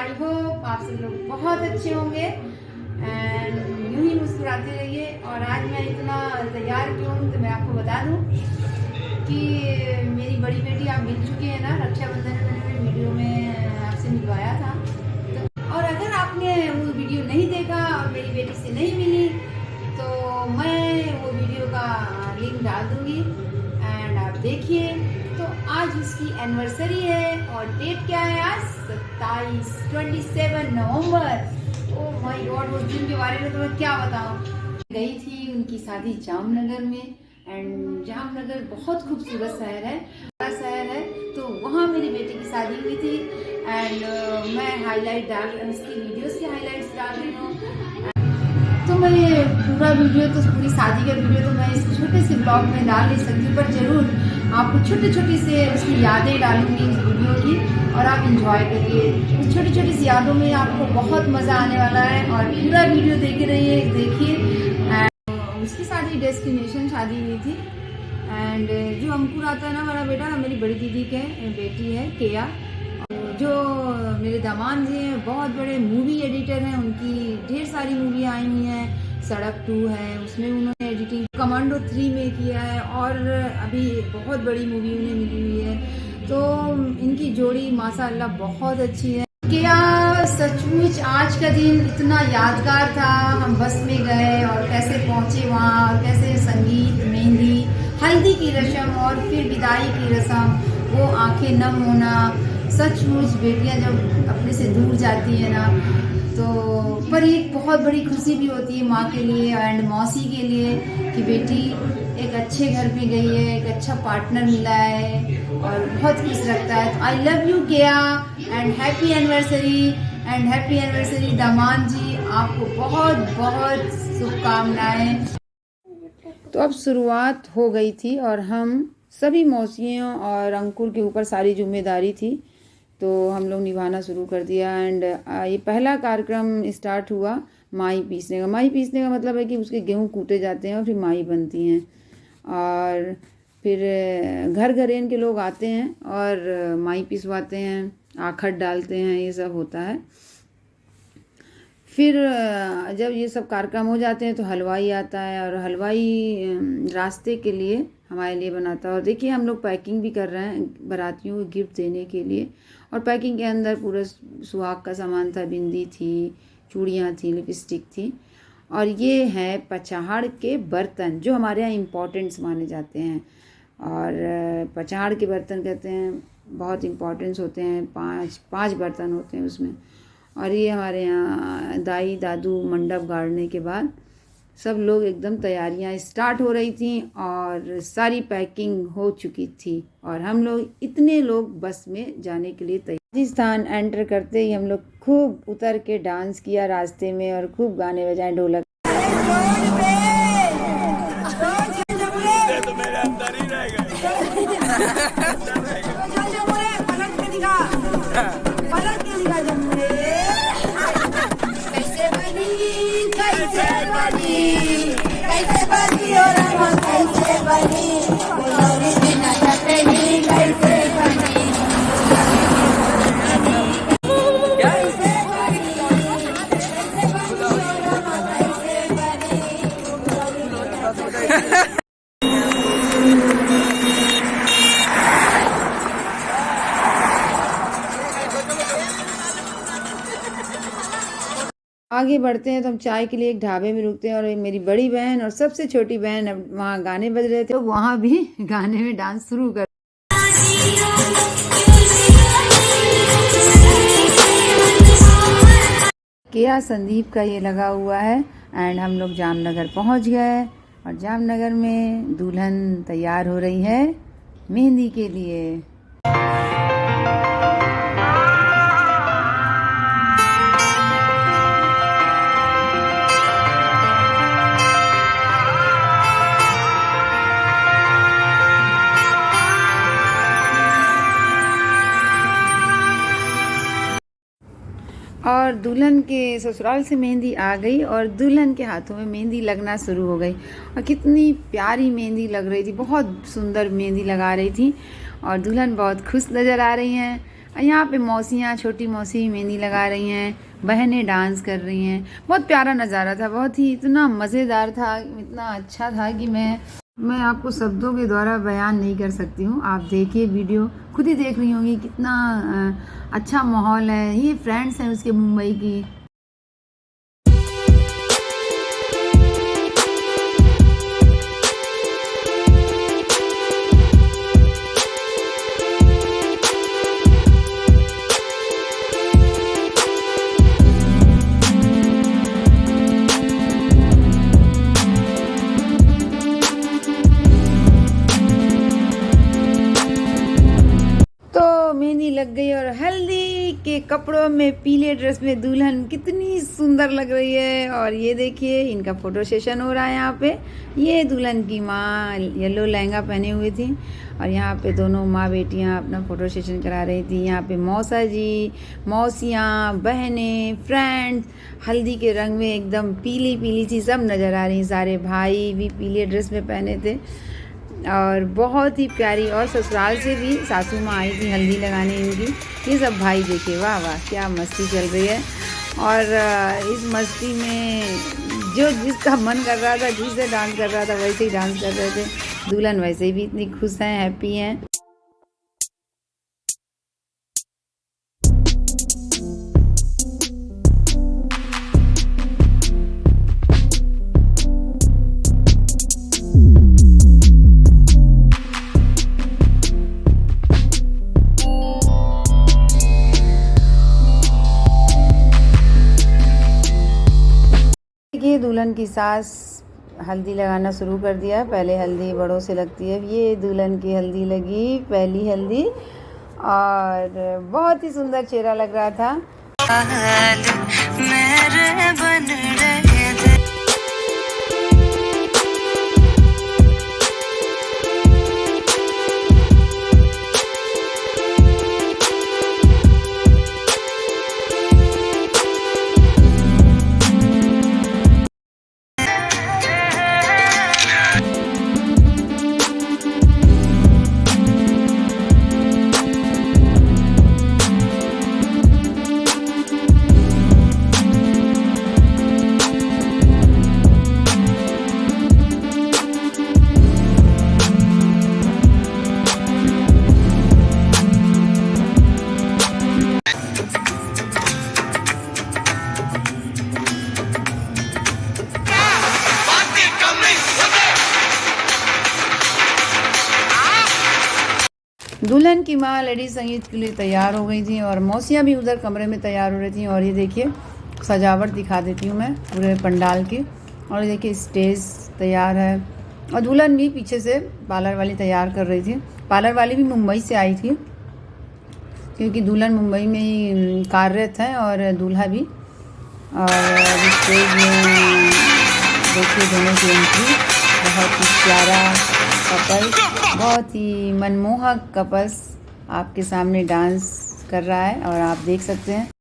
I hope आप सब लोग बहुत अच्छे होंगे एंड यूं ही मुस्कुराते रहिए। और आज मैं इतना तैयार क्यों हूँ तो मैं आपको बता दूँ कि मेरी बड़ी बेटी आप मिल चुके हैं ना, रक्षाबंधन में मैंने वीडियो में आपसे मिलवाया था। तो और अगर आपने वो वीडियो नहीं देखा और मेरी बेटी से नहीं मिली तो मैं वो वीडियो का लिंक डाल दूँगी एंड आप देखिए। तो आज उसकी एनिवर्सरी है और डेट क्या है आज 27 नवंबर। ओह माय गॉड, उस दिन के बारे में तो मैं क्या बताऊं। गई थी उनकी शादी जामनगर में एंड जामनगर बहुत खूबसूरत शहर है, बड़ा शहर है। तो वहाँ मेरी बेटी की शादी हुई थी एंड मैं हाईलाइट उसकी वीडियोस की हाईलाइट्स डाल रही हूँ। तो मैं पूरा वीडियो तो पूरी शादी का वीडियो तो मैं इस छोटे से ब्लॉग में डाल नहीं सकती, पर ज़रूर आपको छोटी छोटी से उसकी यादें डालूंगी इस वीडियो की और आप इंजॉय करिए। उस छोटी छोटी सी यादों में आपको बहुत मज़ा आने वाला है और पूरा वीडियो देखे रहिए, देखिए। उसकी शादी डेस्टिनेशन शादी हुई थी एंड जो अंकुर आता है ना हमारा बेटा, मेरी बड़ी दीदी के बेटी है केया, जो मेरे दामाद जी हैं बहुत बड़े मूवी एडिटर हैं। उनकी ढेर सारी मूवी आई हुई हैं। सड़क 2 है, उसमें उन्होंने एडिटिंग कमांडो 3 में किया है और अभी बहुत बड़ी मूवी उन्हें मिली हुई है। तो इनकी जोड़ी माशाअल्लाह बहुत अच्छी है। क्या सचमुच आज का दिन इतना यादगार था। हम बस में गए और कैसे पहुंचे वहाँ और कैसे संगीत, मेहंदी, हल्दी की रस्म और फिर विदाई की रस्म, वो आंखें नम होना। सचमुच बेटियां जब अपने से दूर जाती है ना तो पर एक बहुत बड़ी खुशी भी होती है माँ के लिए एंड मौसी के लिए कि बेटी एक अच्छे घर पे गई है, एक अच्छा पार्टनर मिला है और बहुत खुश लगता है। तो I love you Keya and happy anniversary दामाद जी, आपको बहुत बहुत शुभकामनाएं। तो अब शुरुआत हो गई थी और हम सभी मौसियों और अंकुर के ऊपर सारी जिम्मेदारी थी तो हम लोग निभाना शुरू कर दिया एंड ये पहला कार्यक्रम स्टार्ट हुआ माई पीसने का। माई पीसने का मतलब है कि उसके गेहूँ कूटे जाते हैं और फिर माई बनती हैं और फिर घर घरेन के लोग आते हैं और माई पिसवाते हैं, आखट डालते हैं, ये सब होता है। फिर जब ये सब कार्यक्रम हो जाते हैं तो हलवाई आता है और हलवाई रास्ते के लिए हमारे लिए बनाता है। और देखिए हम लोग पैकिंग भी कर रहे हैं बारातियों को गिफ्ट देने के लिए और पैकिंग के अंदर पूरा सुहाग का सामान था, बिंदी थी, चूड़ियाँ थी, लिपस्टिक थी। और ये है पचाहड़ के बर्तन जो हमारे यहाँ इम्पोर्टेंट्स माने जाते हैं और पचाहड़ के बर्तन कहते हैं बहुत इम्पोर्टेंट्स होते हैं। पाँच बर्तन होते हैं उसमें। और ये हमारे यहाँ दाई दादू मंडप गाड़ने के बाद सब लोग एकदम तैयारियां स्टार्ट हो रही थी और सारी पैकिंग हो चुकी थी और हम लोग इतने लोग बस में जाने के लिए तैयार। राजस्थान एंटर करते ही हम लोग खूब उतर के डांस किया रास्ते में और खूब गाने बजाए, ढोलक। आगे बढ़ते हैं तो हम चाय के लिए एक ढाबे में रुकते हैं और मेरी बड़ी बहन और सबसे छोटी बहन अब वहाँ गाने बज रहे थे तो वहाँ भी गाने में डांस शुरू कर। केया संदीप का ये लगा हुआ है एंड हम लोग जामनगर पहुँच गए और जामनगर में दुल्हन तैयार हो रही है मेहंदी के लिए। और दुल्हन के ससुराल से मेहंदी आ गई और दुल्हन के हाथों में मेहंदी लगना शुरू हो गई और कितनी प्यारी मेहंदी लग रही थी, बहुत सुंदर मेहंदी लगा रही थी और दुल्हन बहुत खुश नज़र आ रही हैं। यहाँ पे मौसियाँ, छोटी मौसी मेहंदी लगा रही हैं, बहनें डांस कर रही हैं। बहुत प्यारा नज़ारा था, बहुत ही इतना मज़ेदार था, इतना अच्छा था कि मैं आपको शब्दों के द्वारा बयान नहीं कर सकती हूँ। आप देखिए वीडियो, खुद ही देख रही होंगी कितना अच्छा माहौल है। ये फ्रेंड्स हैं उसके मुंबई की। मेहंदी लग गई और हल्दी के कपड़ों में, पीले ड्रेस में दुल्हन कितनी सुंदर लग रही है। और ये देखिए इनका फोटो सेशन हो रहा है यहाँ पे। ये दुल्हन की माँ येलो लहंगा पहने हुई थी और यहाँ पे दोनों माँ बेटियाँ अपना फोटो सेशन करा रही थी। यहाँ पे मौसा जी, मौसियाँ, बहनें, फ्रेंड्स हल्दी के रंग में एकदम पीली पीली सी सब नज़र आ रही। सारे भाई भी पीले ड्रेस में पहने थे और बहुत ही प्यारी। और ससुराल से भी सासू माँ आई थी हल्दी लगाने इनकी। ये सब भाई देखे, वाह वाह क्या मस्ती चल रही है। और इस मस्ती में जो जिसका मन कर रहा था, जिससे डांस कर रहा था वैसे ही डांस कर रहे थे। दुल्हन वैसे भी इतनी खुश हैं, हैप्पी हैं। देखिए दुल्हन की सास हल्दी लगाना शुरू कर दिया। पहले हल्दी बड़ों से लगती है, ये दुल्हन की हल्दी लगी, पहली हल्दी, और बहुत ही सुंदर चेहरा लग रहा था। मेरे बन रहे थे। दुल्हन की माँ लेडी संगीत के लिए तैयार हो गई थी और मौसियाँ भी उधर कमरे में तैयार हो रही थी। और ये देखिए सजावट दिखा देती हूँ मैं पूरे पंडाल की। और ये देखिए स्टेज तैयार है और दुल्हन भी पीछे से पार्लर वाली तैयार कर रही थी। पार्लर वाली भी मुंबई से आई थी क्योंकि दुल्हन मुंबई में ही कार्यरत है और दूल्हा भी। और स्टेज में देखिए दोनों की एंट्री, बहुत ही प्यारा कपल, बहुत ही मनमोहक कपल्स आपके सामने डांस कर रहा है और आप देख सकते हैं।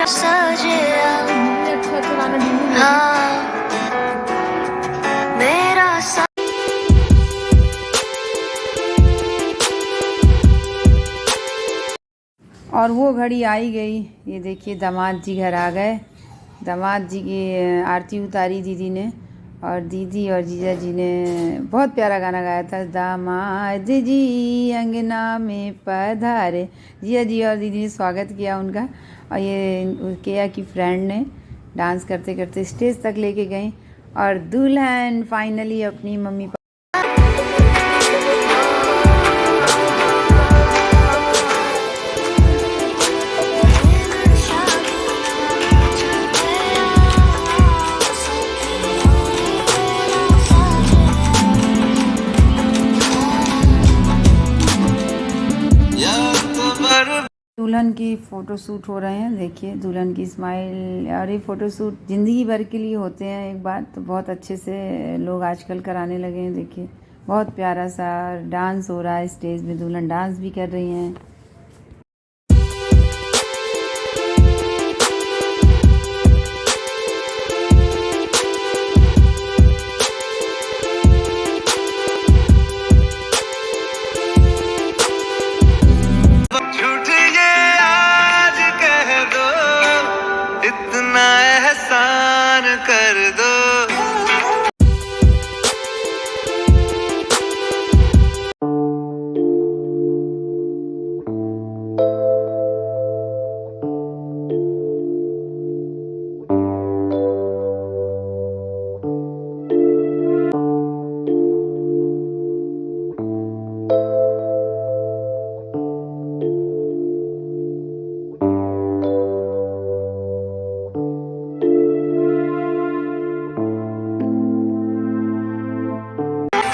सजिया अच्छा अच्छा गाना ढूंढूंगी। हाँ मेरा और वो घड़ी आई गई। ये देखिए दामाद जी घर आ गए। दामाद जी की आरती उतारी दीदी ने, और दीदी और जीजा जी ने बहुत प्यारा गाना गाया था, दामाद जी अंगना में पधारे। जीजा जी और दीदी ने स्वागत किया उनका, और ये केया की फ्रेंड ने डांस करते करते स्टेज तक लेके गई, और दुल्हन फाइनली अपनी मम्मी दुल्हन की फ़ोटो शूट हो रहे हैं। देखिए दुल्हन की स्माइल, और ये फ़ोटो शूट ज़िंदगी भर के लिए होते हैं एक बार, तो बहुत अच्छे से लोग आजकल कराने लगे हैं। देखिए बहुत प्यारा सा डांस हो रहा है स्टेज में, दुल्हन डांस भी कर रही हैं। कर दो।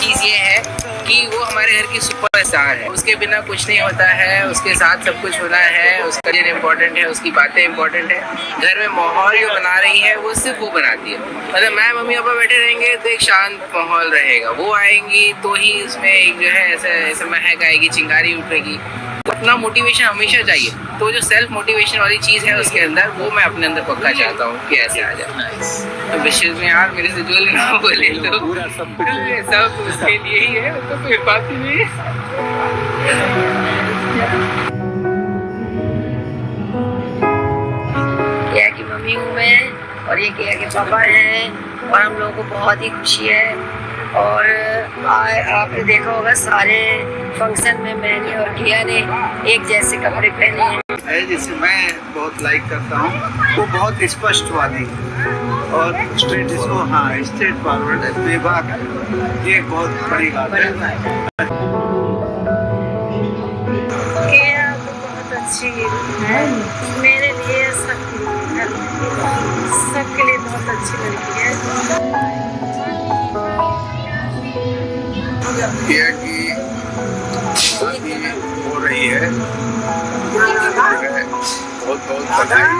चीज़ ये है कि वो हमारे घर की सुपरस्टार है, उसके बिना कुछ नहीं होता है, उसके साथ सब कुछ होना है, उसका दिन इम्पोर्टेंट है, उसकी बातें इम्पोर्टेंट है। घर में माहौल जो बना रही है वो सिर्फ वो बनाती है। मतलब मैं मम्मी पापा बैठे रहेंगे तो एक शांत माहौल रहेगा, वो आएंगी तो ही उसमें एक जो है ऐसे महक आएगी, चिंगारी उठेगी। तो अपना मोटिवेशन हमेशा चाहिए, तो जो सेल्फ मोटिवेशन वाली चीज़ है उसके अंदर, वो मैं अपने अंदर पक्का चाहता हूँ कि ऐसे आ जाए। तो विशेष में यार मेरे से जो लेना वो ले लो, पूरा सब उसके लिए ही है, तो कोई बात ही नहीं है। केया की मम्मी हूँ मैं, और ये केया के पापा हैं, और हम लोगों को बहुत ही खुशी है। और आपने देखा होगा सारे फंक्शन में मैंने और केया ने एक जैसे कपड़े पहने हैं, जिसे मैं बहुत लाइक करता हूँ। वो बहुत स्पष्टवादी और स्ट्रेट, इसको हाँ स्ट्रेट फॉरवर्ड है, बेबाक है। ये बहुत बड़ी बात है। केया तो बहुत अच्छी है मेरे लिए, सबके लिए बहुत अच्छी लड़की है। केया की शादी हो रही है, बहुत बहुत बधाई।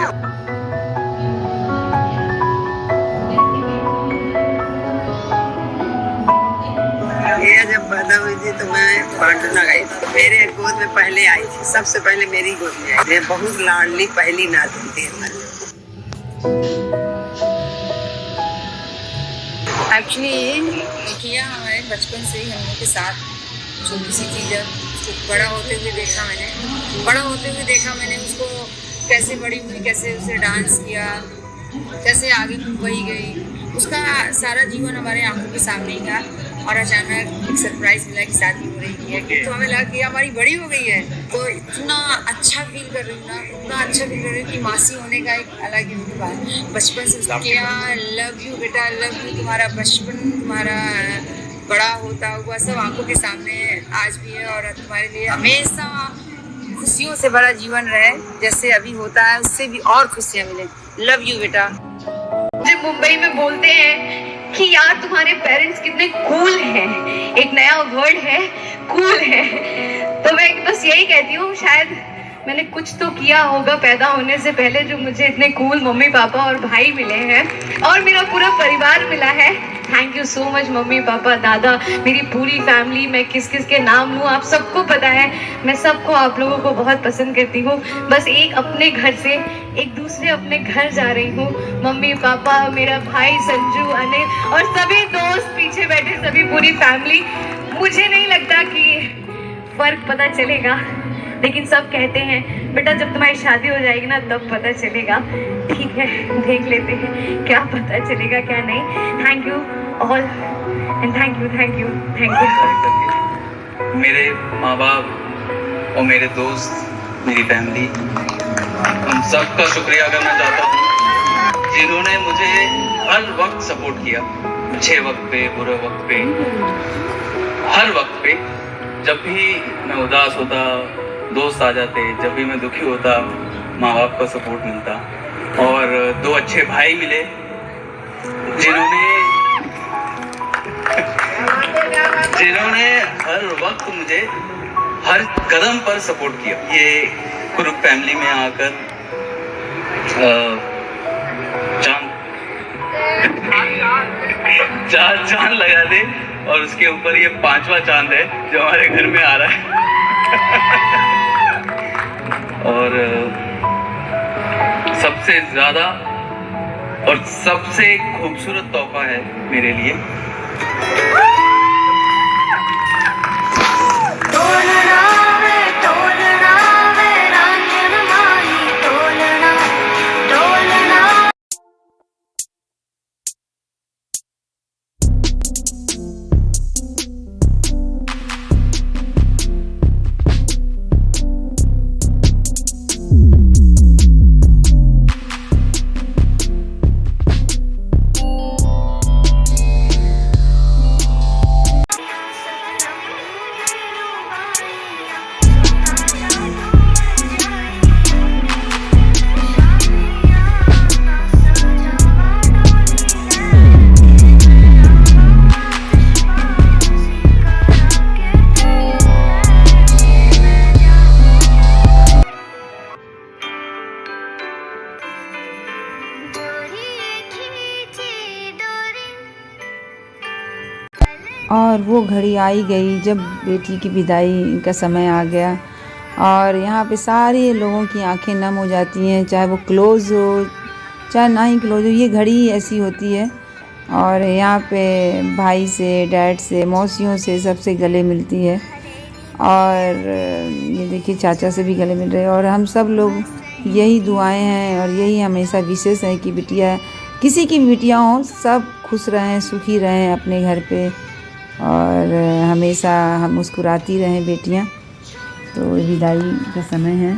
केया जब पैदा हुई थी तो मैं पार्टनर गई थी, मेरे गोद में पहले आई थी, सबसे पहले मेरी गोद में आई थी। बहुत लाडली पहली नाती थी हमारी। एक्चुअली केया हमारे बचपन से ही हम लोग के साथ छोटी सी थी। जब उसको बड़ा होते हुए देखा मैंने उसको कैसे बड़ी हुई, कैसे उसे डांस किया, कैसे आगे बढ़ी गई, उसका सारा जीवन हमारे आंखों के सामने ही था। और अचानक एक सरप्राइज मिला कि शादी हो रही है, तो हमें लगा कि हमारी बड़ी हो गई है। तो इतना अच्छा फील कर रही हूँ ना, इतना अच्छा फील कर रही हूँ कि मासी होने का एक अलग ही रुतबा है। बचपन से उसने किया, लव यू बेटा, लव यू, तुम्हारा बचपन, तुम्हारा बड़ा होता हुआ सब आंखों के सामने आज भी है, और तुम्हारे लिए हमेशा खुशियों से बड़ा जीवन रहे, जैसे अभी होता है उससे भी और खुशियाँ मिले। लव यू बेटा। मुझे मुंबई में बोलते हैं कि यार तुम्हारे पेरेंट्स कितने कूल हैं, एक नया वर्ड है कूल है, तो मैं बस यही कहती हूँ, शायद मैंने कुछ तो किया होगा पैदा होने से पहले जो मुझे इतने कूल मम्मी पापा और भाई मिले हैं, और मेरा पूरा परिवार मिला है। Thank you so much mummy papa दादा, मेरी पूरी फैमिली। मैं किस किस के नाम लूँ आप सबको पता है। मैं सबको, आप लोगों को बहुत पसंद करती हूँ। बस एक अपने घर से एक दूसरे अपने घर जा रही हूँ। मम्मी पापा, मेरा भाई संजू, अनिल और सभी दोस्त पीछे बैठे, सभी पूरी फैमिली। मुझे नहीं लगता कि फर्क पता चलेगा, लेकिन सब कहते हैं बेटा जब तुम्हारी शादी हो जाएगी ना तब पता चलेगा। ठीक है, देख लेते हैं क्या पता चलेगा क्या नहीं। Thank you all and thank you thank you thank you. मेरे माँ बाप और मेरे दोस्त, मेरी फैमिली, उन सबका शुक्रिया करना चाहता हूँ जिन्होंने मुझे हर वक्त सपोर्ट किया, अच्छे वक्त पे, बुरे वक्त पे, हर वक्त पे। जब भी मैं उदास होता दोस्त आ जाते, जब भी मैं दुखी होता माँ बाप का सपोर्ट मिलता, और 2 अच्छे भाई मिले जिन्होंने हर वक्त मुझे हर कदम पर सपोर्ट किया। ये कुरुप फैमिली में आकर चांद लगा दे, और उसके ऊपर ये 5वां चांद है जो हमारे घर में आ रहा है। और सबसे ज्यादा और सबसे खूबसूरत तोहफा है मेरे लिए और वो घड़ी आई गई जब बेटी की विदाई का समय आ गया, और यहाँ पे सारे लोगों की आंखें नम हो जाती हैं, चाहे वो क्लोज़ हो चाहे ना ही क्लोज़ हो। ये घड़ी ऐसी होती है। और यहाँ पे भाई से, डैड से, मौसियों से, सबसे गले मिलती है। और ये देखिए चाचा से भी गले मिल रहे हैं। और हम सब लोग यही दुआएं हैं और यही हमेशा विशेष है कि बिटिया, किसी की भी बिटिया हों, सब खुश रहें, सुखी रहें अपने घर पे, और हमेशा हम मुस्कुराती रहें बेटियां। तो विदाई का समय है।